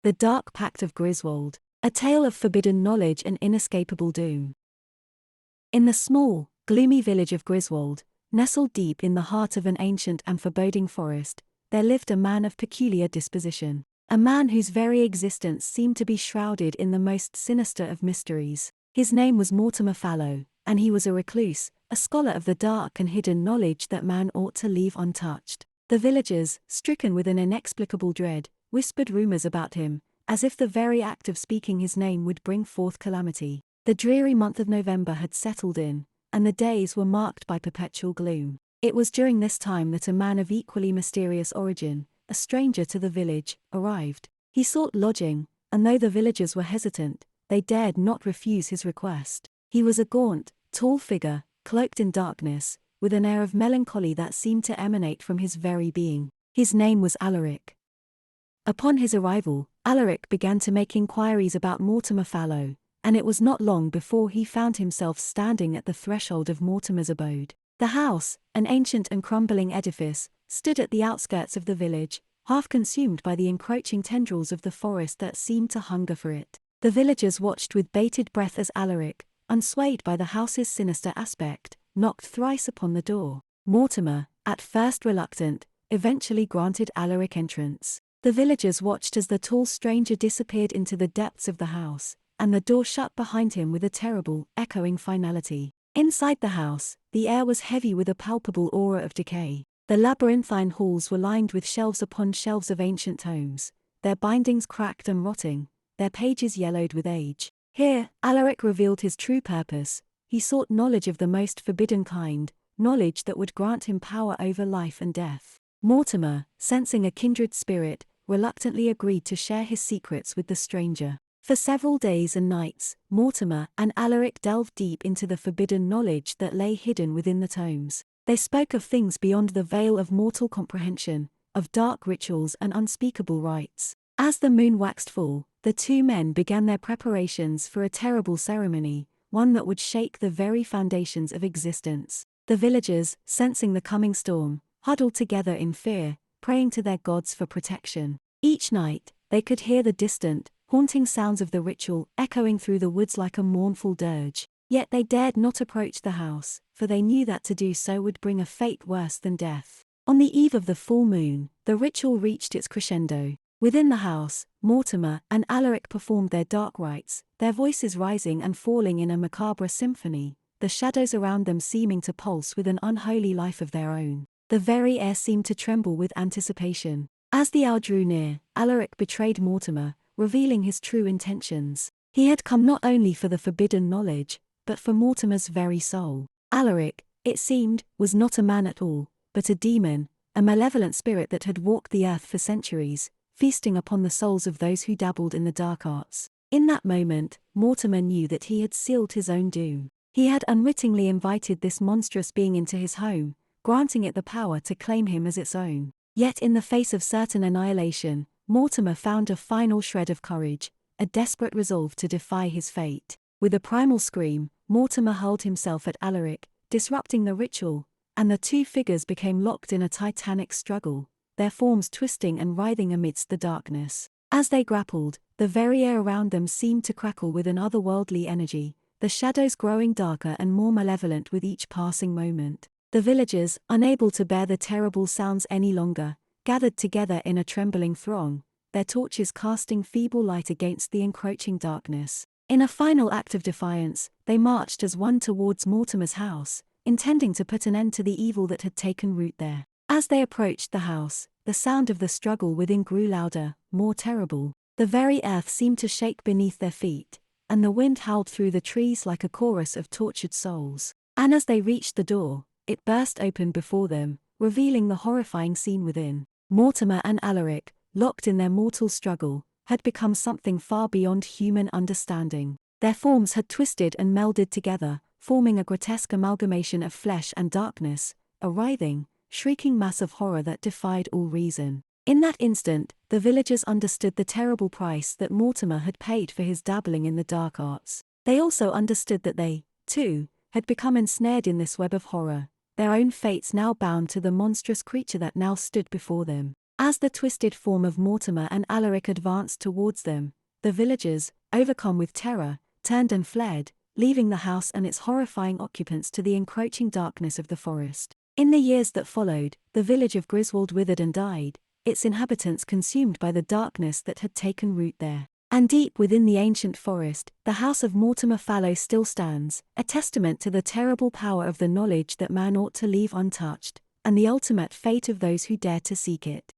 The Dark Pact of Griswold, a tale of forbidden knowledge and inescapable doom. In the small, gloomy village of Griswold, nestled deep in the heart of an ancient and foreboding forest, there lived a man of peculiar disposition, a man whose very existence seemed to be shrouded in the most sinister of mysteries. His name was Mortimer Fallow, and he was a recluse, a scholar of the dark and hidden knowledge that man ought to leave untouched. The villagers, stricken with an inexplicable dread, whispered rumours about him, as if the very act of speaking his name would bring forth calamity. The dreary month of November had settled in, and the days were marked by perpetual gloom. It was during this time that a man of equally mysterious origin, a stranger to the village, arrived. He sought lodging, and though the villagers were hesitant, they dared not refuse his request. He was a gaunt, tall figure, cloaked in darkness, with an air of melancholy that seemed to emanate from his very being. His name was Alaric. Upon his arrival, Alaric began to make inquiries about Mortimer Fallow, and it was not long before he found himself standing at the threshold of Mortimer's abode. The house, an ancient and crumbling edifice, stood at the outskirts of the village, half consumed by the encroaching tendrils of the forest that seemed to hunger for it. The villagers watched with bated breath as Alaric, unswayed by the house's sinister aspect, knocked thrice upon the door. Mortimer, at first reluctant, eventually granted Alaric entrance. The villagers watched as the tall stranger disappeared into the depths of the house, and the door shut behind him with a terrible, echoing finality. Inside the house, the air was heavy with a palpable aura of decay. The labyrinthine halls were lined with shelves upon shelves of ancient tomes, their bindings cracked and rotting, their pages yellowed with age. Here, Alaric revealed his true purpose. He sought knowledge of the most forbidden kind, knowledge that would grant him power over life and death. Mortimer, sensing a kindred spirit, reluctantly agreed to share his secrets with the stranger. For several days and nights, Mortimer and Alaric delved deep into the forbidden knowledge that lay hidden within the tomes. They spoke of things beyond the veil of mortal comprehension, of dark rituals and unspeakable rites. As the moon waxed full, the two men began their preparations for a terrible ceremony, one that would shake the very foundations of existence. The villagers, sensing the coming storm, huddled together in fear, praying to their gods for protection. Each night, they could hear the distant, haunting sounds of the ritual echoing through the woods like a mournful dirge. Yet they dared not approach the house, for they knew that to do so would bring a fate worse than death. On the eve of the full moon, the ritual reached its crescendo. Within the house, Mortimer and Alaric performed their dark rites, their voices rising and falling in a macabre symphony, the shadows around them seeming to pulse with an unholy life of their own. The very air seemed to tremble with anticipation. As the hour drew near, Alaric betrayed Mortimer, revealing his true intentions. He had come not only for the forbidden knowledge, but for Mortimer's very soul. Alaric, it seemed, was not a man at all, but a demon, a malevolent spirit that had walked the earth for centuries, feasting upon the souls of those who dabbled in the dark arts. In that moment, Mortimer knew that he had sealed his own doom. He had unwittingly invited this monstrous being into his home, granting it the power to claim him as its own. Yet in the face of certain annihilation, Mortimer found a final shred of courage, a desperate resolve to defy his fate. With a primal scream, Mortimer hurled himself at Alaric, disrupting the ritual, and the two figures became locked in a titanic struggle, their forms twisting and writhing amidst the darkness. As they grappled, the very air around them seemed to crackle with an otherworldly energy, the shadows growing darker and more malevolent with each passing moment. The villagers, unable to bear the terrible sounds any longer, gathered together in a trembling throng, their torches casting feeble light against the encroaching darkness. In a final act of defiance, they marched as one towards Mortimer's house, intending to put an end to the evil that had taken root there. As they approached the house, the sound of the struggle within grew louder, more terrible. The very earth seemed to shake beneath their feet, and the wind howled through the trees like a chorus of tortured souls. And as they reached the door, it burst open before them, revealing the horrifying scene within. Mortimer and Alaric, locked in their mortal struggle, had become something far beyond human understanding. Their forms had twisted and melded together, forming a grotesque amalgamation of flesh and darkness, a writhing, shrieking mass of horror that defied all reason. In that instant, the villagers understood the terrible price that Mortimer had paid for his dabbling in the dark arts. They also understood that they, too, had become ensnared in this web of horror, their own fates now bound to the monstrous creature that now stood before them. As the twisted form of Mortimer and Alaric advanced towards them, the villagers, overcome with terror, turned and fled, leaving the house and its horrifying occupants to the encroaching darkness of the forest. In the years that followed, the village of Griswold withered and died, its inhabitants consumed by the darkness that had taken root there. And deep within the ancient forest, the house of Mortimer Fallow still stands, a testament to the terrible power of the knowledge that man ought to leave untouched, and the ultimate fate of those who dare to seek it.